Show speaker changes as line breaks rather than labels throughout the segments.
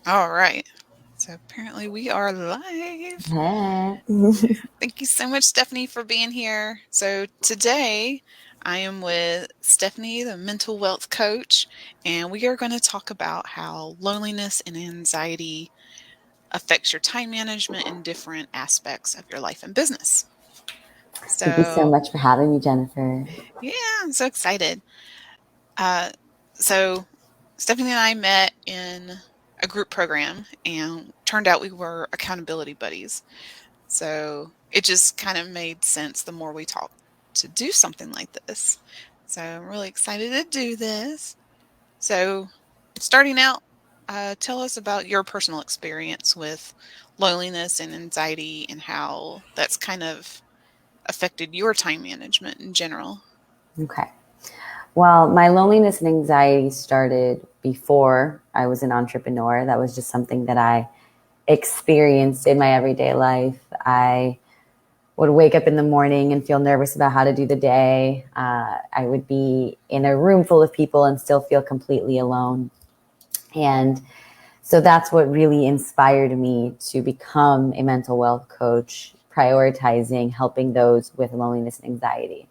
All right. So apparently we are live.
Hey.
Thank you so much, Stephanie, for being here. So today I am with Stephanie, the mental wealth coach, and we are going to talk about how loneliness and anxiety affects your time management in different aspects of your life and business.
Thank you so
So,
much for having me, Jennifer.
yeah, I'm so excited. Uh, so Stephanie and I met in a group program and turned out we were accountability buddies. So it just kind of made sense the more we talked to do something like this. So I'm really excited to do this. So, starting out, tell us about your personal experience with loneliness and anxiety and how that's kind of affected your time management in general.
Okay. Well, my loneliness and anxiety started before I was an entrepreneur. That was just something that I experienced in my everyday life. I would wake up in the morning and feel nervous about how to do the day. I would be in a room full of people and still feel completely alone. And so that's what really inspired me to become a mental wealth coach, prioritizing helping those with loneliness and anxiety.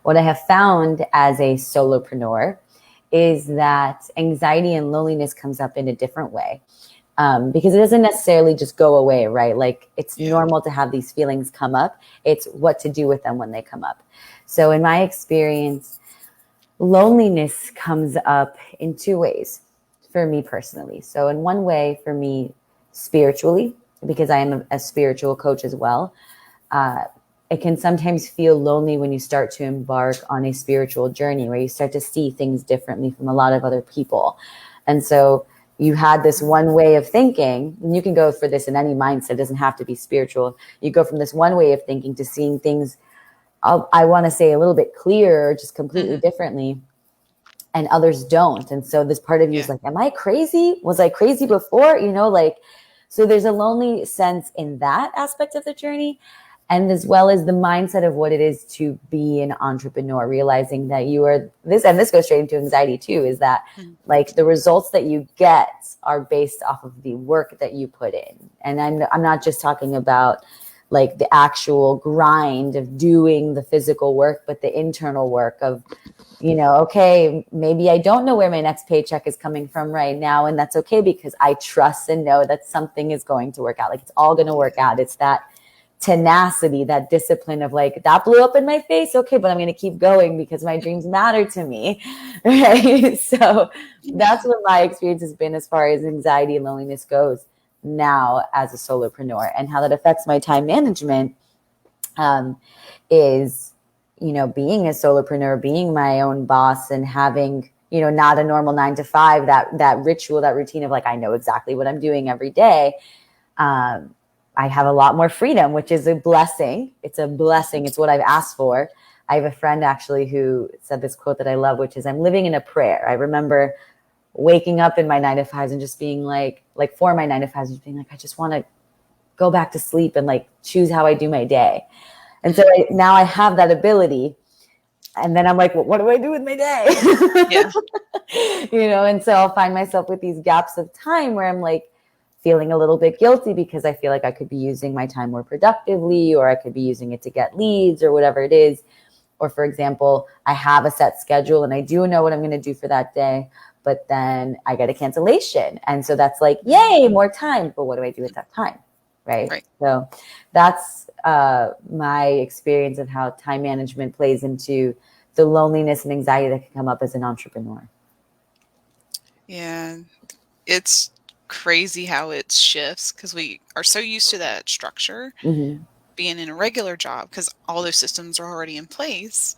What I have found as a solopreneur is that anxiety and loneliness comes up in a different way. Because it doesn't necessarily just go away, right? Like it's
Yeah.
normal to have these feelings come up. It's what to do with them when they come up. So in my experience, loneliness comes up in two ways for me personally. So in one way for me, spiritually, because I am a spiritual coach as well, uh, it can sometimes feel lonely when you start to embark on a spiritual journey where you start to see things differently from a lot of other people. And so you had this one way of thinking, and you can go for this in any mindset, it doesn't have to be spiritual. You go from this one way of thinking to seeing things, I want to say a little bit clearer, just completely
Hmm.
differently, and others don't. And so this part of you is
Yeah.
like, am I crazy? Was I crazy before? Like, so there's a lonely sense in that aspect of the journey. And as well as the mindset of what it is to be an entrepreneur, realizing that you are this, and this goes straight into anxiety too, is that
Mhm.
like the results that you get are based off of the work that you put in. And I'm not just talking about like the actual grind of doing the physical work, but the internal work of okay, maybe I don't know where my next paycheck is coming from right now. And that's okay because I trust and know that something is going to work out. Like it's all going to work out. It's that tenacity, that discipline of like, that blew up in my face. Okay, but I'm going to keep going because my dreams matter to me. Right. So
Yeah.
that's what my experience has been as far as anxiety and loneliness goes now as a solopreneur, and how that affects my time management um, is, being a solopreneur, being my own boss, and having, not a normal 9 to 5, that ritual, that routine of like, I know exactly what I'm doing every day. Um, I have a lot more freedom, which is a blessing. It's a blessing. It's what I've asked for. I have a friend actually who said this quote that I love, which is, I'm living in a prayer. I remember waking up in my 9 to 5s and just being like for my 9 to 5s, just being like, I just want to go back to sleep and like choose how I do my day. And so
Mhm.
now I have that ability. And then I'm like, well, what do I do with my day?
Yeah.
And so I'll find myself with these gaps of time where I'm like feeling a little bit guilty because I feel like I could be using my time more productively, or I could be using it to get leads or whatever it is. Or for example, I have a set schedule and I do know what I'm going to do for that day, but then I get a cancellation. And so that's like,
Mhm.
yay, more time. But what do I do with that time? Right.
Right.
So that's my experience of how time management plays into the loneliness and anxiety that can come up as an entrepreneur.
Yeah. It's crazy how it shifts because we are so used to that structure
Mm-hmm.
being in a regular job because all those systems are already in place.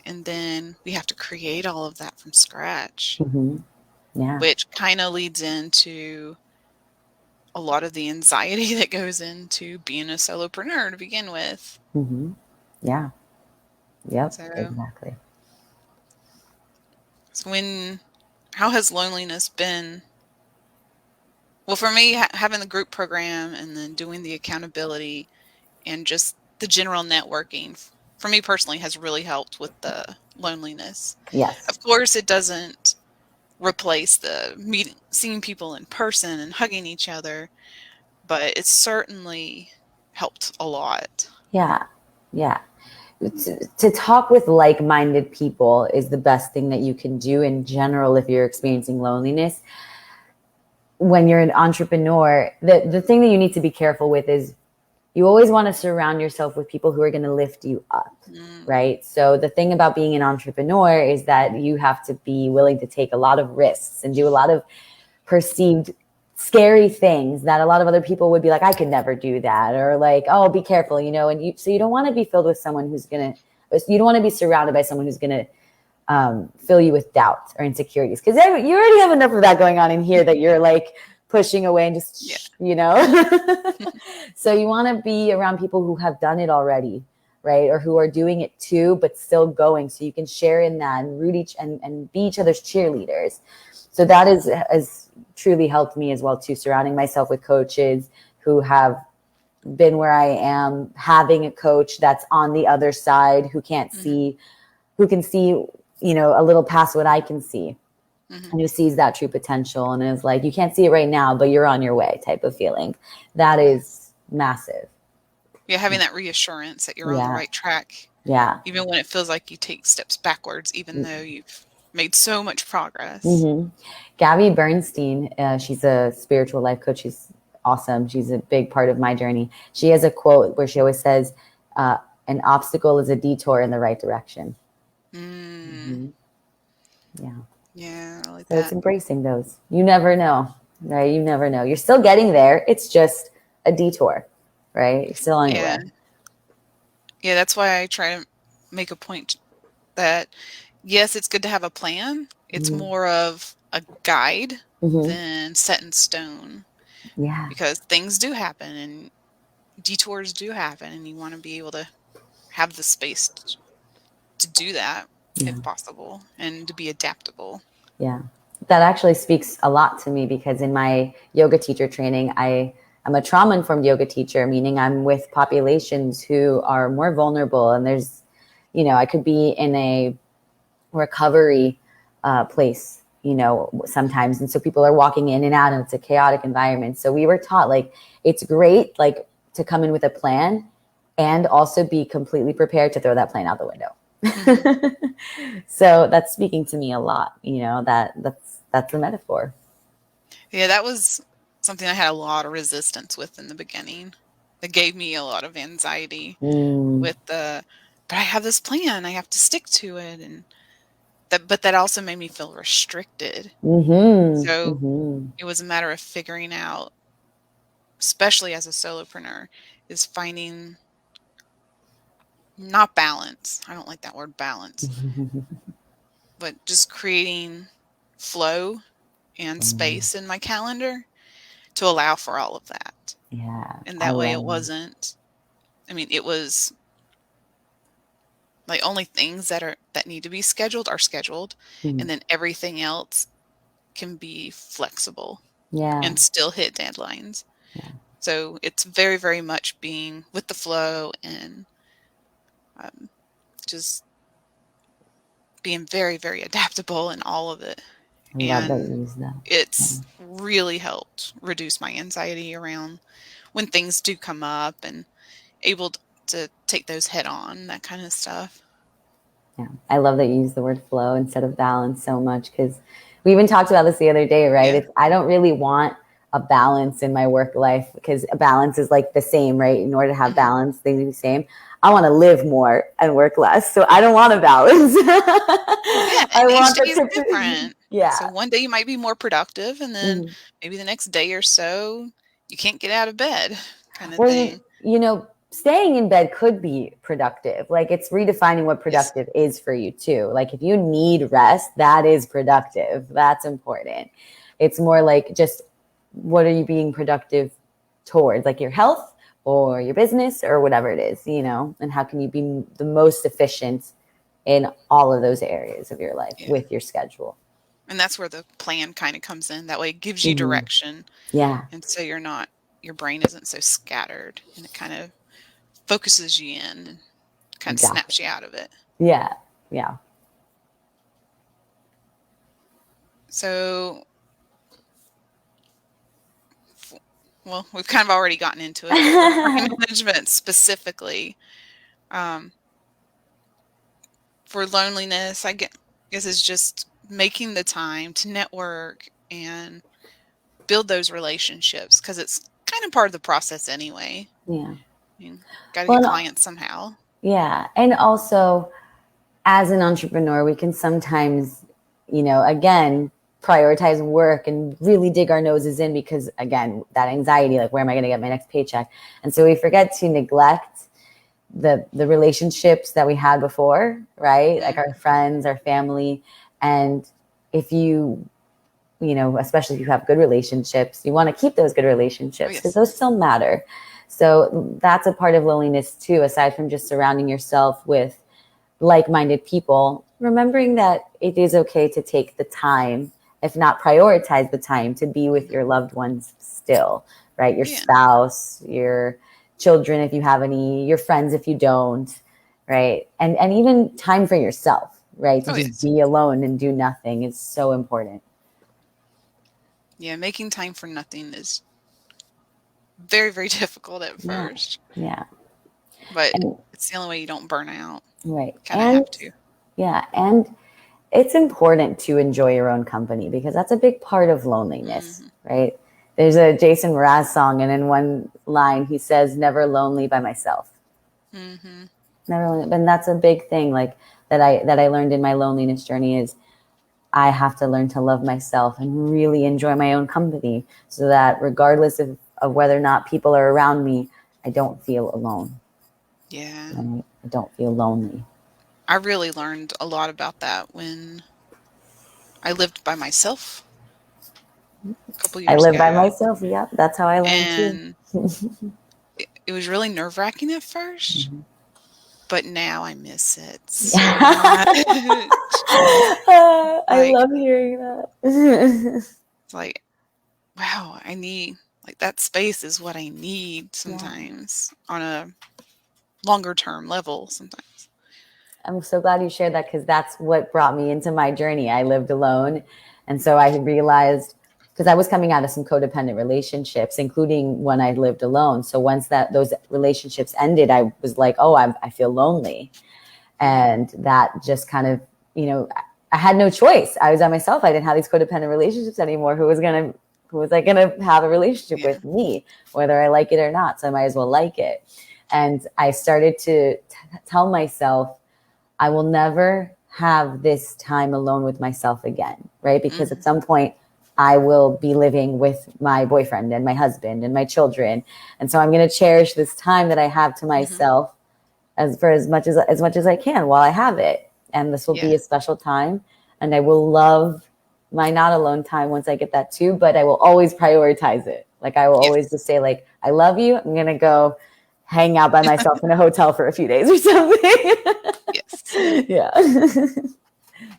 And then we have to create all of that from scratch,
Mm-hmm. Yeah.
which kind of leads into a lot of the anxiety that goes into being a solopreneur to begin with.
Mm-hmm. Yeah. Yep.
So,
Exactly.
so how has loneliness been? Well, for me, having the group program and then doing the accountability and just the general networking for me personally has really helped with the loneliness.
Yes.
Of course, it doesn't replace the seeing people in person and hugging each other, but it certainly helped a lot.
Yeah. Yeah. To talk with like-minded people is the best thing that you can do in general if you're experiencing loneliness. When you're an entrepreneur, the thing that you need to be careful with is you always want to surround yourself with people who are going to lift you up,
Mm,
right? So the thing about being an entrepreneur is that you have to be willing to take a lot of risks and do a lot of perceived scary things that a lot of other people would be like, I could never do that, or like, oh, be careful, and so you don't want to be filled with someone who's going to, you don't want to be surrounded by someone who's going to fill you with doubt or insecurities, because you already have enough of that going on in here that you're like pushing away and
yeah.
just so you want to be around people who have done it already, right, or who are doing it too but still going, so you can share in that and root and be each other's cheerleaders. So that has truly helped me as well too, surrounding myself with coaches who have been where I am, having a coach that's on the other side who can't
Hmm.
see, who can see, a little past what I can see,
Hmm.
and who sees that true potential and is like, you can't see it right now, but you're on your way type of feeling. That
Yeah.
is massive.
Yeah, having that reassurance that you're on the
Yeah.
right track,
Yeah.
even when it feels like you take steps backwards, even though you've made so much progress.
Mm-hmm. Gabby Bernstein, she's a spiritual life coach. She's awesome. She's a big part of my journey. She has a quote where she always says, an obstacle is a detour in the right direction.
Mm,
Mm-hmm. Yeah.
yeah, I like
So it's
that.
embracing those. You never know, right? You never know. You're still getting there. It's just a detour, right? You're still on your
Yeah.
way.
Yeah, that's why I try to make a point that yes, it's good to have a plan. It's
Mm-hmm.
more of a guide
Mm-hmm.
than set in stone
Yeah.
because things do happen and detours do happen, and you want to be able to have the space to do that
Yeah.
if possible and to be adaptable.
Yeah. That actually speaks a lot to me because in my yoga teacher training, I'm a trauma informed yoga teacher, meaning I'm with populations who are more vulnerable. And I could be in a recovery place, sometimes. And so people are walking in and out and it's a chaotic environment. So we were taught like, it's great, like to come in with a plan and also be completely prepared to throw that plan out the window.
Hmm.
So that's speaking to me a lot, that's a metaphor.
Yeah, that was something I had a lot of resistance with in the beginning. That gave me a lot of anxiety
Mm.
with but I have this plan, I have to stick to it, and but that also made me feel restricted.
Mm-hmm.
So
Mm-hmm.
it was a matter of figuring out, especially as a solopreneur, is finding not balance. I don't like that word balance, but just creating flow and space in my calendar to allow for all of that.
Yeah,
And
I
that way
love
it wasn't, I mean, it was like only things that need to be scheduled are scheduled,
it.
and then everything else can be flexible
Yeah,
and still hit deadlines.
yeah,
So it's very, very much being with the flow and um, just being very, very adaptable in all of it.
I love that
And
you use that.
it's really helped reduce my anxiety around when things do come up and able to take those head on, that kind of stuff.
Yeah, I love that you use the word flow instead of balance so much, because we even talked about this the other day, right?
Yeah.
I don't really want a balance in my work life because a balance is like the same, right? In order to have
Hmm.
balance, they need the same. I want to live more and work less, so I don't want a balance.
Yeah,
I
and each
want
day is
the
different.
yeah.
So one day you might be more productive, and then
Mhm.
maybe the next day or so you can't get out of bed, kind of
Well,
thing.
staying in bed could be productive. Like it's redefining what
Yes.
productive is for you too. Like if you need rest, that is productive. That's important. It's more like just what are you being productive towards, like your health or your business or whatever it is, and how can you be the most efficient in all of those areas of your life
Yeah.
with your schedule.
And that's where the plan kind of comes in. That way it gives you
Hmm.
direction.
Yeah,
And so your brain isn't so scattered and it kind of focuses you in and kind of
exactly.
snaps you out of it.
Yeah, yeah.
So, f- well, we've kind of already gotten into it, but for time management specifically, um, for loneliness, guess it's just making the time to network and build those relationships because it's kind of part of the process anyway.
Yeah.
Got to
Well,
get clients somehow.
yeah. And also, as an entrepreneur, we can sometimes, again, prioritize work and really dig our noses in because, again, that anxiety, like, where am I going to get my next paycheck? And so we forget to neglect the relationships that we had before, right? Like our
Mm.
friends, our family. And if especially if you have good relationships, you want to keep those good
Oh,
relationships because
yes.
those still matter. So that's a part of loneliness too, aside from just surrounding yourself with like-minded people, remembering that it is okay to take the time, if not prioritize the time, to be with
Mhm.
your loved ones still, right? Your
Yeah.
spouse, your children if you have any, your friends if you don't, right? And even time for yourself, right? To
Oh,
just
yes.
be alone and do nothing is so important.
Yeah. Making time for nothing is very, very difficult at
Yeah.
first,
Yeah.
but
And
it's the only way you don't burn out.
right.
Kind of
And
have to.
yeah, and it's important to enjoy your own company because that's a big part of loneliness,
Hmm.
right? There's a Jason Mraz song, and in one line he says, "Never lonely by myself."
Hmm.
Never lonely, and that's a big thing. Like that I learned in my loneliness journey is I have to learn to love myself and really enjoy my own company, so that regardless of whether or not people are around me, I don't feel alone.
Yeah.
Right? I don't feel lonely.
I really learned a lot about that when I lived by myself a couple
I
years
live by
ago.
myself. Yeah, that's how I learned too.
And it was really nerve-wracking at first,
Mhm.
but now I miss it so much.
I
Like
love hearing that.
it's like, wow, I need like that space is what I need
Yeah.
sometimes on a longer term level sometimes.
I'm so glad you shared that because that's what brought me into my journey. I lived alone. And so I realized because I was coming out of some codependent relationships, including when I lived alone. So once those relationships ended, I was like, oh, I feel lonely.
Mm,
And that just kind of, you know, I had no choice. I was by myself. I didn't have these codependent relationships anymore. Who was like gonna have a relationship
yeah.
with me, whether I like it or not? So I might as well like it. And I started to tell myself, I will never have this time alone with myself again, right? Because at
Hmm.
some point, I will be living with my boyfriend and my husband and my children, and so I'm going to cherish this time that I have to
Hmm.
myself as much as I can while I have it. And this will
Yeah.
be a special time, and I will love my not alone time once I get that too. But I will always prioritize it. Like I will always
Yes.
just say, like, I love you. I'm gonna go hang out by myself in a hotel for a few days or something.
Yes.
Yeah.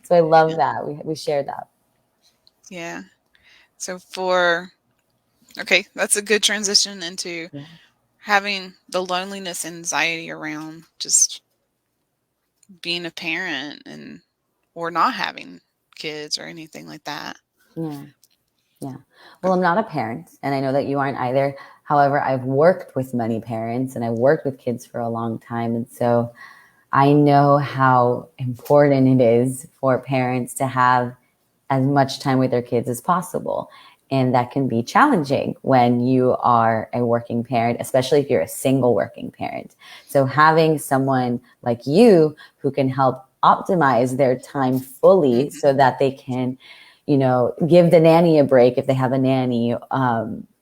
So I love
Yeah.
that we share that.
Yeah. So for okay, that's a good transition into
Yeah.
having the loneliness anxiety around just being a parent and or not having kids or anything like that.
Yeah. Yeah. Well, I'm not a parent, and I know that you aren't either. However, I've worked with many parents and I worked with kids for a long time. And so I know how important it is for parents to have as much time with their kids as possible. And that can be challenging when you are a working parent, especially if you're a single working parent. So having someone like you who can help optimize their time fully
Hmm.
so that they can, give the nanny a break if they have a nanny,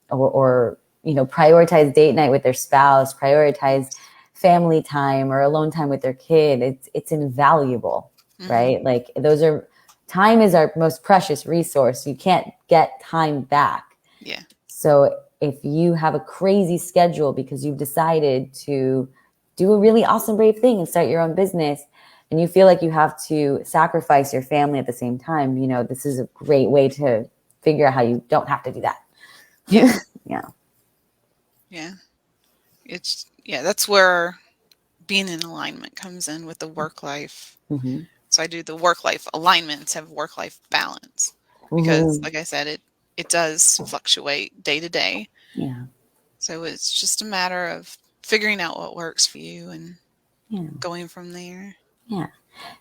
or prioritize date night with their spouse, prioritize
Yes.
family time or alone time with their kid. It's invaluable,
Hmm.
right? Like those are time is our most precious resource. You can't get time back.
Yeah.
So if you have a crazy schedule because you've decided to do a really awesome, brave thing and start your own business, and you feel like you have to sacrifice your family at the same time, this is a great way to figure out how you don't have to do that.
Yeah.
Yeah.
Yeah. That's where being in alignment comes in with the work life.
Mm-hmm.
So I do the work life alignment to have work life balance. because,
Mm-hmm.
like I said, it does fluctuate day to day.
Yeah.
So it's just a matter of figuring out what works for you and
Yeah.
going from there.
Yeah.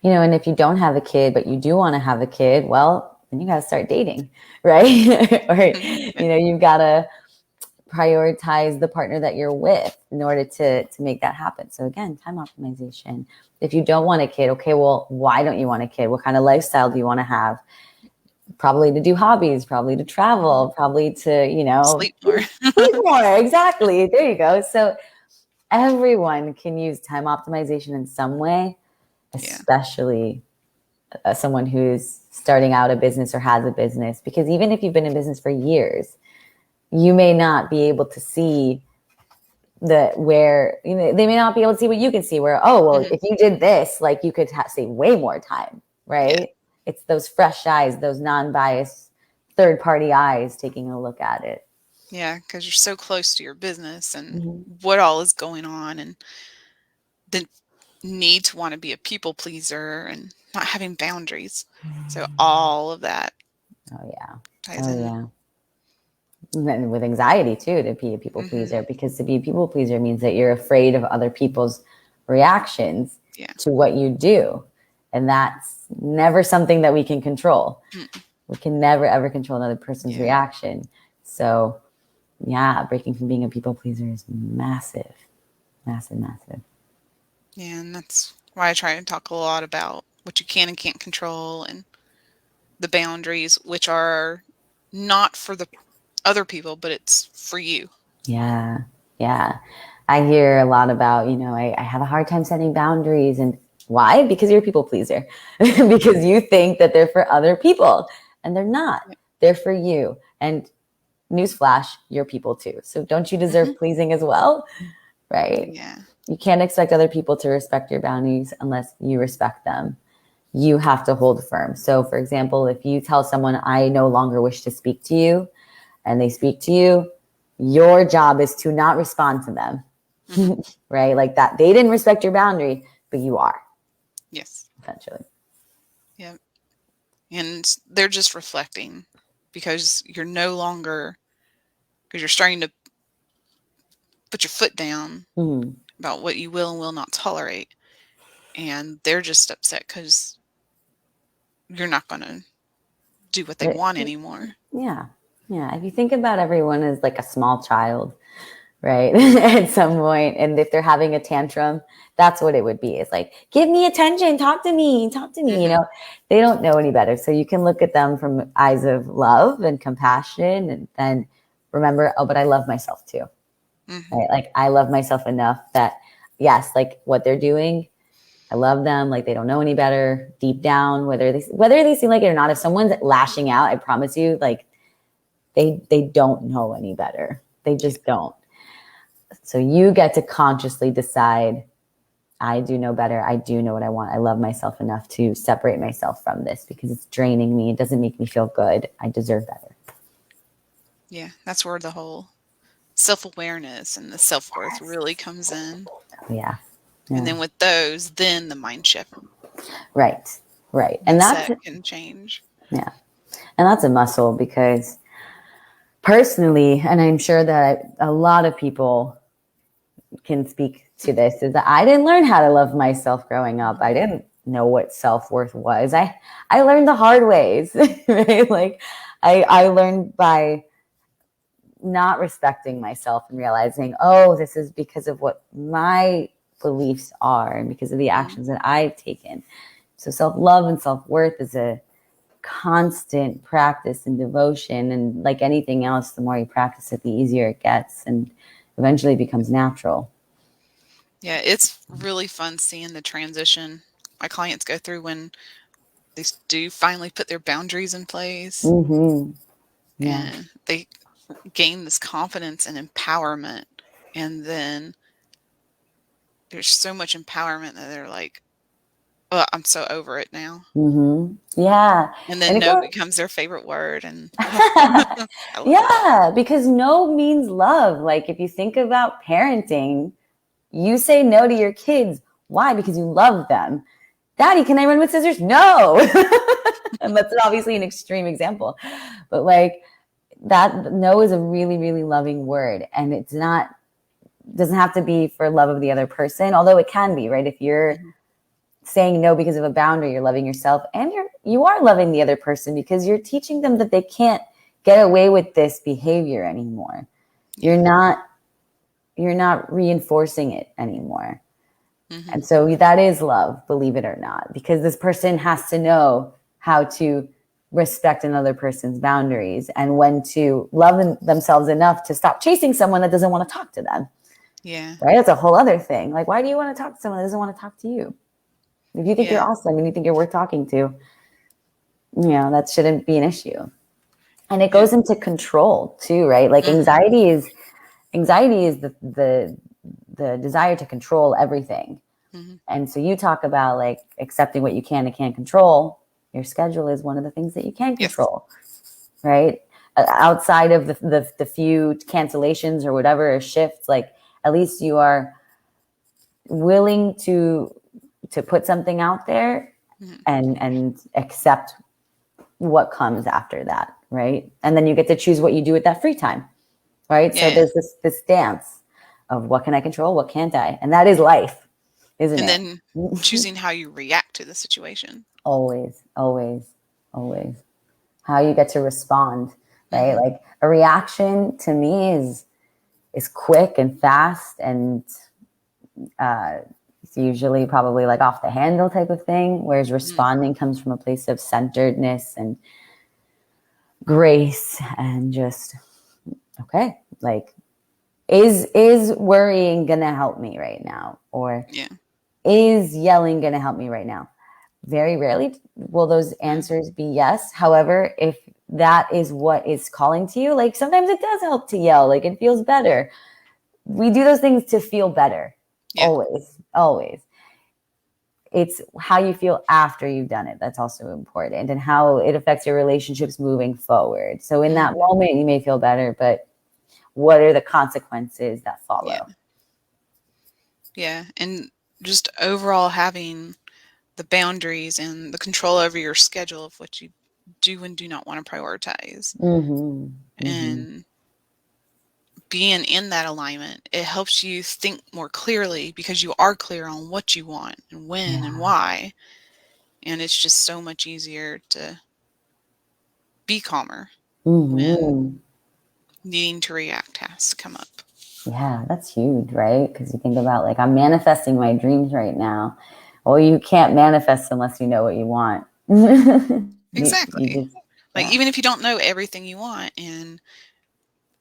And if you don't have a kid, but you do want to have a kid, well, then you got to start dating, right? Or,
Yeah.
you've got to prioritize the partner that you're with in order to make that happen. So again, time optimization. If you don't want a kid, okay, well, why don't you want a kid? What kind of lifestyle do you want to have? Probably to do hobbies, probably to
Mhm.
travel, probably to,
Sleep more.
sleep more. Exactly. There you go. So everyone can use time optimization in some way,
Yeah.
especially someone who's starting out a business or has a business, because even if you've been in business for years, you may not be able to see they may not be able to see what you can see, where, oh, well,
Mhm.
if you did this, like, you could save way more time,
Yeah.
right? It's those fresh eyes, those non-biased third party eyes taking a look at it.
Yeah, because you're so close to your business and
Mm-hmm.
what all is going on, and the need to want to be a people pleaser and not having boundaries. So all of that
Oh yeah.
ties
Oh
in.
yeah. And with anxiety too, to be a people
Mhm.
pleaser, because to be a people pleaser means that you're afraid of other people's reactions
Yeah.
to what you do. And that's never something that we can control.
Mm.
We can never ever control another person's
Yeah.
reaction. So yeah, breaking from being a people pleaser is massive, massive, massive.
Yeah, and that's why I try and talk a lot about what you can and can't control and the boundaries, which are not for the other people, but it's for you.
Yeah, yeah. I hear a lot about, I have a hard time setting boundaries. And why? Because you're a people pleaser. Because you think that they're for other people, and they're not.
Yeah.
They're for you. And newsflash, you're people too. So don't you
Mhm.
deserve pleasing as well? Right?
Yeah.
You can't expect other people to respect your boundaries unless you respect them. You have to hold firm. So, for example, if you tell someone, I no longer wish to speak to you, and they speak to you, your job is to not respond to them.
Mhm.
Right? Like that. They didn't respect your boundary, but you are,
Yes.
essentially.
Yeah. And they're just reflecting because you're no longer, because you're starting to put your foot down
Mm-hmm.
about what you will and will not tolerate. And they're just upset because you're not going to do what they
But
want anymore.
yeah. Yeah. If you think about everyone as like a small child, right? At some point, and if they're having a tantrum, that's what it would be. It's like, give me attention, talk to me, talk to me.
Hmm.
They don't know any better. So you can look at them from eyes of love and compassion, and then remember, oh, but I love myself too.
Hmm.
Right? Like, I love myself enough that, yes, like what they're doing, I love them. Like, they don't know any better deep down, whether they seem like it or not. If someone's lashing out, I promise you, like, they don't know any better. They
Yeah.
just don't. So you get to consciously decide, I do know better. I do know what I want. I love myself enough to separate myself from this because it's draining me. It doesn't make me feel good. I deserve better.
Yeah. That's where the whole self awareness and the self worth really comes in.
Yeah.
And
Yeah.
then with those, then the mind shift
Right. Right. And that's,
mindset can change.
yeah. And that's a muscle, because personally, and I'm sure that a lot of people can speak to this, is that I didn't learn how to love myself growing up. I
Mhm.
didn't know what self-worth was. I learned the hard ways, right? Like, I learned by not respecting myself and realizing, oh, this is because of what my beliefs are and because of the
Mhm.
actions that I've taken. So self-love and self-worth is a constant practice and devotion. And like anything else, the more you practice it, the easier it gets, and eventually becomes natural.
Yeah, it's really fun seeing the transition my clients go through when they do finally put their boundaries in place
Mm-hmm. Yeah.
and they gain this confidence and empowerment. And then there's so much empowerment that they're like, oh, I'm so over it now.
Mm-hmm. Yeah.
And
And
then
it
no
goes,
becomes their favorite word. And oh, I love it.
yeah, because no means love. Like, if you think about parenting, you say no to your kids. Why? Because you love them. Daddy, can I run with scissors? No. And that's obviously an extreme example, but like that no is a really, really loving word. And it's not, doesn't have to be for love of the other person, although it can be, right? If you're
Mhm.
saying no because of a boundary, you're loving yourself, and you are loving the other person because you're teaching them that they can't get away with this behavior anymore. You're
Yeah.
not you're not reinforcing it anymore.
Hmm.
And so that is love, believe it or not, because this person has to know how to respect another person's boundaries and when to love themselves enough to stop chasing someone that doesn't want to talk to them.
Yeah.
Right? That's a whole other thing. Like, why do you want to talk to someone that doesn't want to talk to you? If you think you're
Yeah.
awesome and you think you're worth talking to, that shouldn't be an issue. And it
Yeah.
goes into control too, right? Like
Hmm.
anxiety is the desire to control everything.
Hmm.
And so you talk about like accepting what you can and can't control. Your schedule is one of the things that you can
Yes.
control, right? Outside of the few cancellations or whatever shifts, like at least you are willing to put something out there
Hmm.
and accept what comes after that, right? And then you get to choose what you do with that free time, right? So
Yeah.
there's this dance of what can I control, what can't I, and that is life, isn't
And
it?
then choosing how you react to the situation.
Always, always, always. How you get to respond, right?
Hmm.
Like a reaction to me is quick and fast, and uh, it's usually probably like off the handle type of thing. Whereas
Hmm.
responding comes from a place of centeredness and grace and just okay, like is worrying gonna help me right now, or
Yeah.
is yelling gonna help me right now? Very rarely will those
Mm.
answers be yes. However, if that is what is calling to you, like sometimes it does help to yell, like it feels better. We do those things to feel better.
Yeah.
Always, always. It's how you feel after you've done it that's also important, and how it affects your relationships moving forward. So in that
Hmm.
moment you may feel better, but what are the consequences that
Yeah.
follow?
Yeah. And just overall having the boundaries and the control over your schedule of what you do and do not want to prioritize.
Mm-hmm. Mm-hmm.
And being in that alignment, it helps you think more clearly because you are clear on what you want and when and
Yeah.
why. And it's just so much easier to be calmer when
Mm-hmm.
needing to react has come up.
Yeah, that's huge, right? Because you think about like I'm manifesting my dreams right now. Well, you can't manifest unless you know what you want. You
Exactly.
just
Like,
yeah.
even if you don't know everything you want, and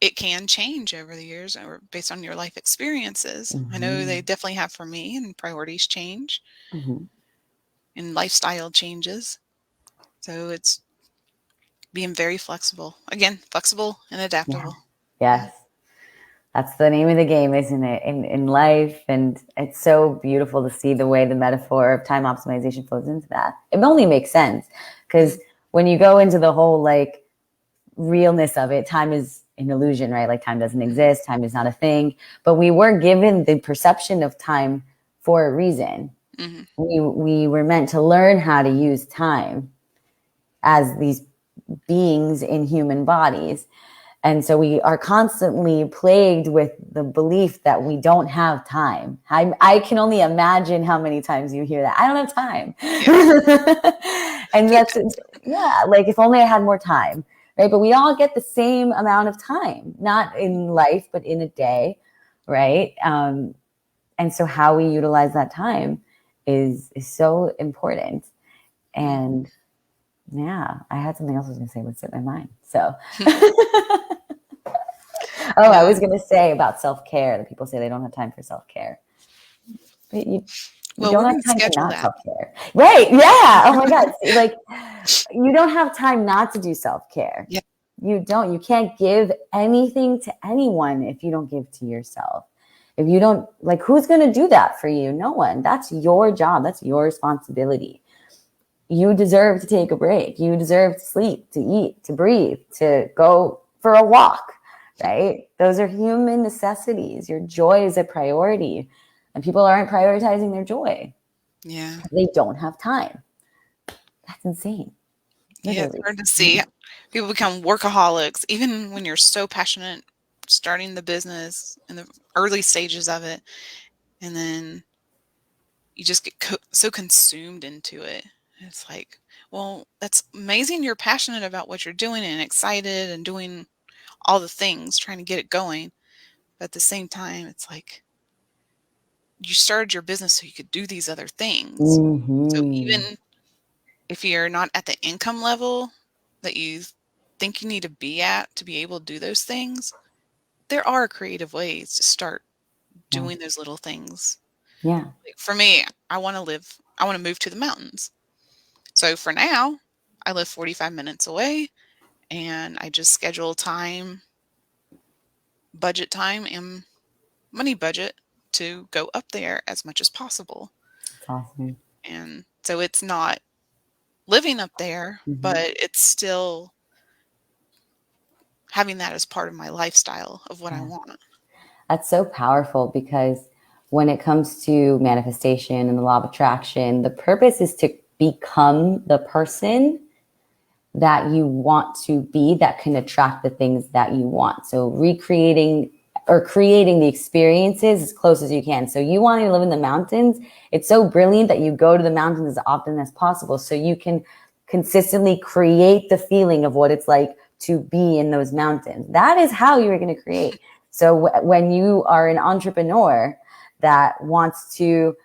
it can change over the years or based on your life experiences. I know they
Mm-hmm.
definitely have for me, and priorities change
Mm-hmm.
and lifestyle changes. So it's being very flexible. Again, flexible and
Yeah.
adaptable.
Yes. That's the name of the game, isn't it? In life. And it's so beautiful to see the way the metaphor of time optimization flows into that. It only makes sense because
Mm,
when you go into the whole like realness of it, time is an illusion, right? Like time doesn't
mhm,
exist, time is not a thing. But we were given the perception of time for a reason.
mhm,
We were meant to learn how to use time as these beings in human bodies. And so we are constantly plagued with the belief that we don't have time. I can only imagine how many times you hear that. I don't have time.
yes.
And that's,
Feedbacks.
yeah, like if only I had more time, right? But we all get the same amount of time, not in life, but in a day, right? And so how we utilize that time is so important.
Mm.
And yeah, I had something else I was going to say, what's in my mind. So, oh, I was
No.
going to say about self care that people say they don't have time for self care. But you
Well,
don't
we're
have
going to
time to
schedule
not
that.
self care. Right. Yeah. Oh my God. See, like, you don't have time not to do self care.
Yeah.
You don't. You can't give anything to anyone if you don't give to yourself. If you don't, like, who's going to do that for you? No one. That's your job. That's your responsibility. You deserve to take a break. You deserve to sleep, to eat, to breathe, to go for a walk, right? Those are human necessities. Your joy is a priority, and people aren't prioritizing their joy.
Yeah.
They don't have time. That's insane.
Yeah, it's
literally.
hard to see. People become workaholics, even when you're so passionate starting the business in the early stages of it, and then you just get so consumed into it. It's like, well, that's amazing. You're passionate about what you're doing and excited and doing all the things, trying to get it going. But at the same time, it's like you started your business so you could do these other things. So
Hmm.
even if you're not at the income level that you think you need to be at to be able to do those things, there are creative ways to start
Yeah.
doing those little things.
Yeah.
Like for me, I want to move to the mountains. So for now, I live 45 minutes away and I just schedule time, budget time, and money budget to go up there as much as possible.
It's awesome.
And so it's not living up there, but
Hmm.
it's still having that as part of my lifestyle of what I
Yeah.
want.
That's so powerful because when it comes to manifestation and the law of attraction, the purpose is to become the person that you want to be that can attract the things that you want. So recreating or creating the experiences as close as you can. So you want to live in the mountains. It's so brilliant that you go to the mountains as often as possible so you can consistently create the feeling of what it's like to be in those mountains. That is how you're going to create. So when you are an entrepreneur that wants to,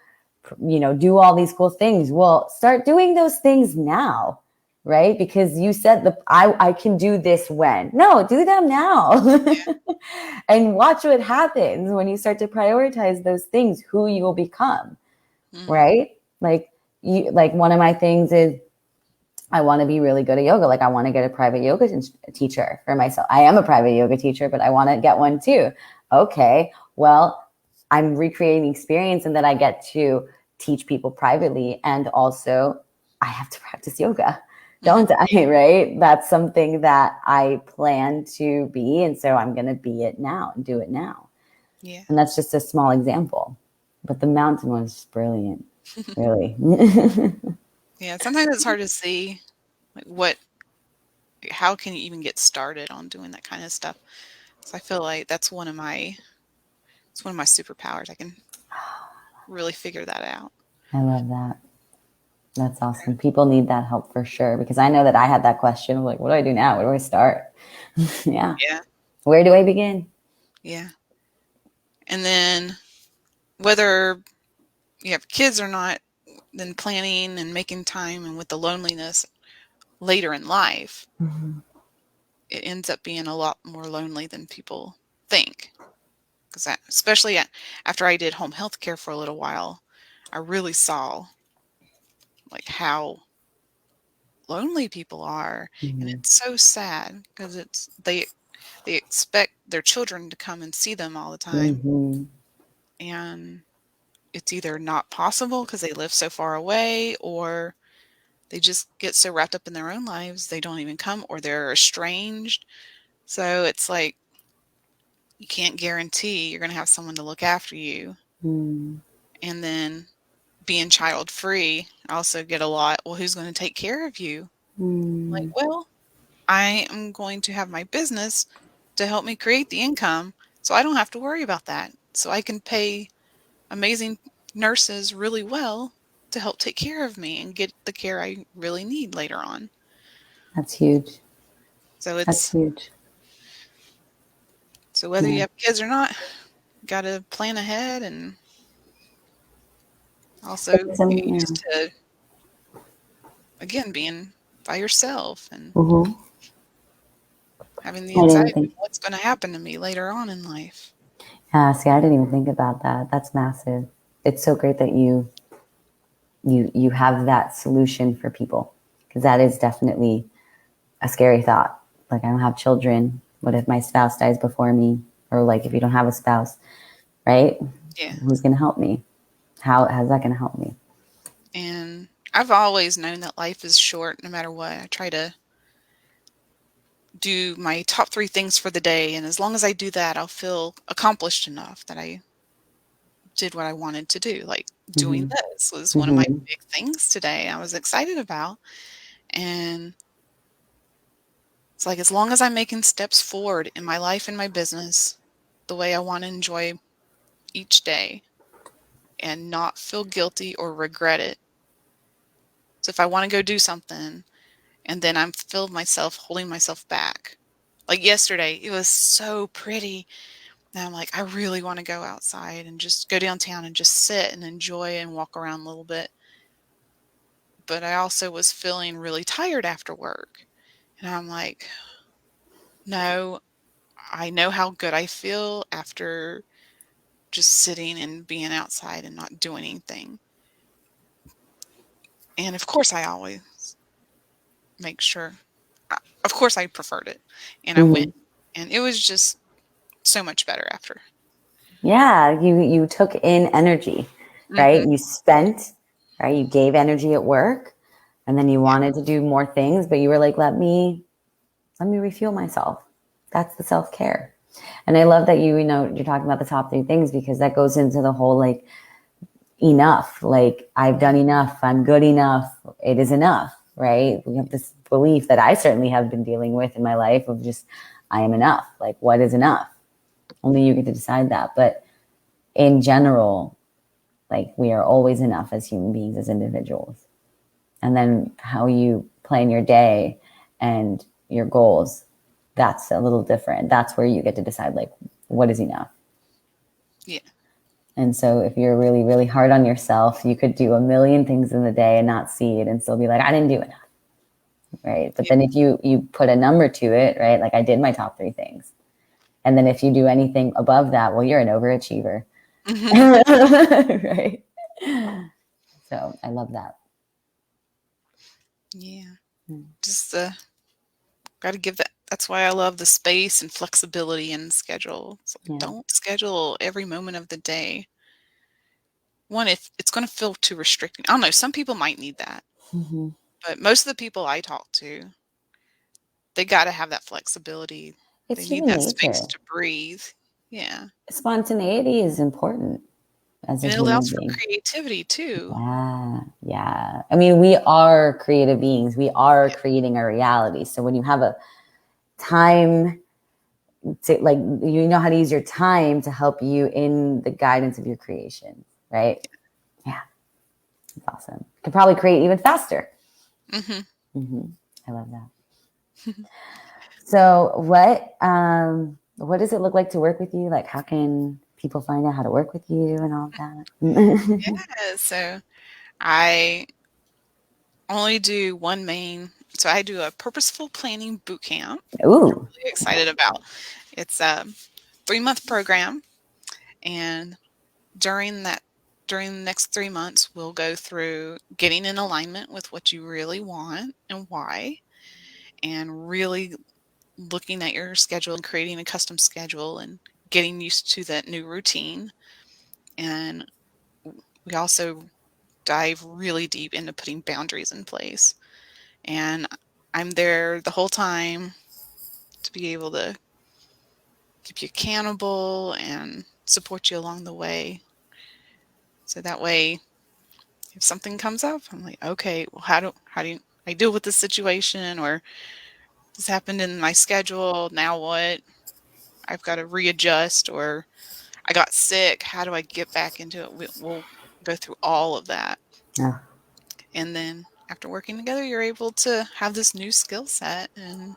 do all these cool things, well, start doing those things now, right? Because you said I can do this when. No, do them now. And watch what happens when you start to prioritize those things, who you will become,
Mm-hmm.
right? Like one of my things is I want to be really good at yoga. Like I want to get a private yoga teacher for myself. I am a private yoga teacher, but I want to get one too. Okay. Well, I'm recreating the experience and that I get to teach people privately. And also I have to practice yoga,
Mm-hmm.
don't I? Right. That's something that I plan to be. And so I'm going to be it now and do it now.
Yeah.
And that's just a small example. But the mountain was brilliant, really.
Yeah. Sometimes it's hard to see like how can you even get started on doing that kind of stuff. So I feel like it's one of my superpowers. I can really figure that out.
I love that. That's awesome. People need that help for sure because I know that I had that question of like, what do I do now? Where do I start? Yeah.
Yeah.
Where do I begin?
Yeah. And then whether you have kids or not, then planning and making time and with the loneliness later in life,
Mm-hmm.
it ends up being a lot more lonely than people think. Because especially after I did home health care for a little while, I really saw like how lonely people are, and
Mm-hmm.
it's so sad because they expect their children to come and see them all the time,
Mm-hmm.
and it's either not possible because they live so far away, or they just get so wrapped up in their own lives they don't even come, or they're estranged. So it's like you can't guarantee you're going to have someone to look after you. And then being child free, I also get a lot, well, who's going to take care of you? Like,
Mm-hmm.
well, I am going to have my business to help me create the income so I don't have to worry about that. So I can pay amazing nurses really well to help take care of me and get the care I really need later on.
That's huge.
So
That's
it's
huge.
so whether you
Yeah.
have kids or not, you got to plan ahead and also
It's,
get
yeah.
used to again being by yourself and
Mm-hmm.
having the
I didn't
anxiety
even
of
think.
what's going to happen to me later on in life.
Yeah. See, I didn't even think about that. That's massive. It's so great that you have that solution for people because that is definitely a scary thought. Like, I don't have children. What if my spouse dies before me? Or like if you don't have a spouse, right?
Yeah.
Who's going to help me? How's that going to help me?
And I've always known that life is short no matter what. I try to do my top 3 things for the day, and as long as I do that, I'll feel accomplished enough that I did what I wanted to do. Like doing
Mm-hmm.
this was one of my
Mm-hmm.
big things today I was excited about, and It's like as long as I'm making steps forward in my life and my business the way I want to enjoy each day and not feel guilty or regret it. So if I want to go do something and then I'm feel myself holding myself back. Like yesterday, it was so pretty. And I'm like, I really want to go outside and just go downtown and just sit and enjoy and walk around a little bit. But I also was feeling really tired after work. And I'm like, no, I know how good I feel after just sitting and being outside and not doing anything. And of course, I always make sure, of course, I preferred it. And I went,
Hmm.
and it was just so much better after.
Yeah, you took in energy, right?
Hmm.
You spent, right? You gave energy at work, and then you
Yeah.
wanted to do more things, but you were like, let me refuel myself. That's the self care. And I love that you're talking about the top three things because that goes into the whole like enough. Like I've done enough. I'm good enough. It is enough, right? We have this belief that I certainly have been dealing with in my life of just I am enough. Like what is enough? Only you get to decide that. But in general, like we are always enough as human beings, as individuals. And then how you plan your day and your goals, that's a little different. That's where you get to decide like what is enough.
Yeah.
And so if you're really, really hard on yourself, you could do a million things in the day and not see it and still be like, I didn't do enough. Right. But
Yeah.
then if you put a number to it, right? Like I did my top three things. And then if you do anything above that, well, you're an overachiever. Right. So I love that.
Yeah. Just got to give that. That's why I love the space and flexibility in the schedule. It's like,
Yeah.
don't schedule every moment of the day. One, if it's going to feel too restricting. I don't know. Some people might need that,
Mm-hmm.
but most of the people I talk to, they got to have that flexibility. They
It's
need
human
that space
nature.
to breathe. Yeah.
Spontaneity is important as a
And it
human
allows for
being.
creativity too.
Yeah, yeah. I mean, we are creative beings. We are
Yeah.
creating a reality. So when you have a time to like, you know how to use your time to help you in the guidance of your creation, right? Yeah, that's awesome. Could probably create even faster.
Hmm.
Hmm. I love that. So what does it look like to work with you? Like, how can people find out how to work with you and all of that?
Yeah. So I only do one main. So I do a purposeful planning boot camp. I'm
Ooh,
really excited about. It's a 3-month program, and during that during the next 3 months, we'll go through getting in alignment with what you really want and why, and really looking at your schedule and creating a custom schedule and getting used to that new routine. And we also dive really deep into putting boundaries in place. And I'm there the whole time to be able to keep you accountable and support you along the way. So that way, if something comes up, I'm like, okay, well, how do I deal with this situation? Or this happened in my schedule. Now what? I've got to readjust, or I got sick. How do I get back into it? We'll go through all of that.
oh,
And then after working together, you're able to have this new skill set and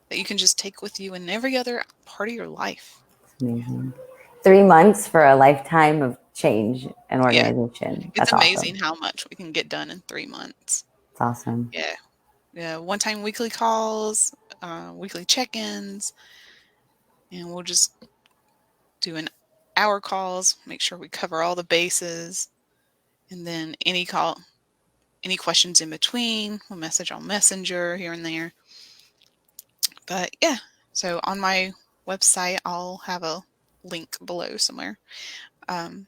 that you can just take with you in every other part of your life.
it's amazing. 3 months for a lifetime of change and
Yeah.
organization.
It's
That's awesome.
amazing how much we can get done in 3 months.
It's awesome.
Yeah. Yeah. One time weekly calls, weekly check ins, and we'll just do an hour calls, make sure we cover all the bases. And then any questions in between, we'll message on Messenger here and there. But yeah, so on my website, I'll have a link below somewhere um,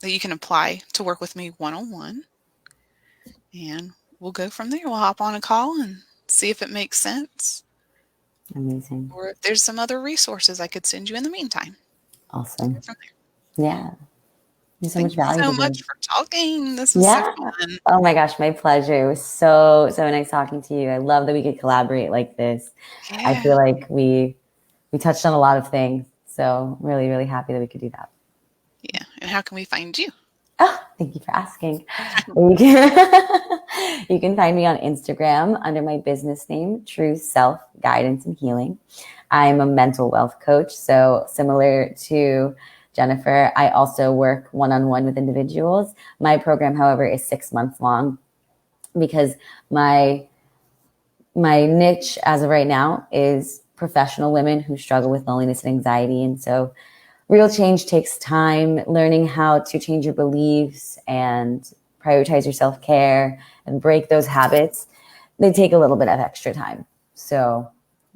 that you can apply to work with me one on one. And we'll go from there. We'll hop on a call and see if it makes sense
Amazing.
or if there's some other resources I could send you in the meantime. Go
Awesome.
from
Yeah. There's so
Thank
much
you
value
so
to
much
bring.
for talking. This was so
Yeah.
fun.
Oh my gosh, my pleasure. It was so nice talking to you. I love that we could collaborate like this. I
Yeah.
feel like we touched on a lot of things. So I'm really happy that we could do that.
Yeah. And how can we find you?
Oh, thank you for asking. You can, you can find me on Instagram under my business name, True Self Guidance and Healing. I'm a mental wealth coach. So, similar to Jennifer, I also work one on one with individuals. My program, however, is 6 months long because my my niche as of right now is professional women who struggle with loneliness and anxiety. And so real change takes time. Learning how to change your beliefs and prioritize your self-care and break those habits, they take a little bit of extra time. So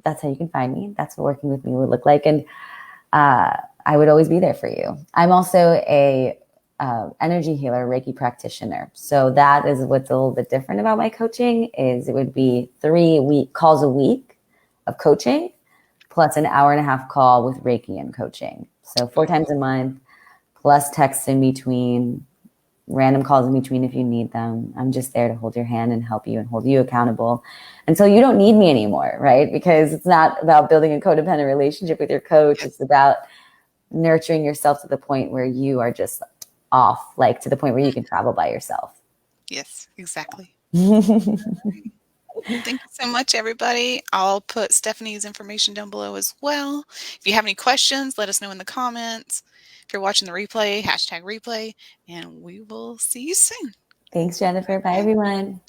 that's how you can find me. That's what working with me would look like. And I would always be there for you. I'm also a energy healer, Reiki practitioner. So that is what's a little bit different about my coaching is it would be 3 week calls a week of coaching plus an hour and a half call with Reiki and coaching. So 4 times a month, plus texts in between, random calls in between if you need them. I'm just there to hold your hand and help you and hold you accountable until you don't need me anymore, right? Because it's not about building a codependent relationship with your coach.
Yes.
It's about nurturing yourself to the point where you are just off, like to the point where you can travel by yourself.
Yes, exactly. Thank you so much, everybody. I'll put Stefany's information down below as well. If you have any questions, let us know in the comments. If you're watching the replay, hashtag replay, and we will see you soon.
Thanks, Jennifer. Bye,
Okay.
everyone.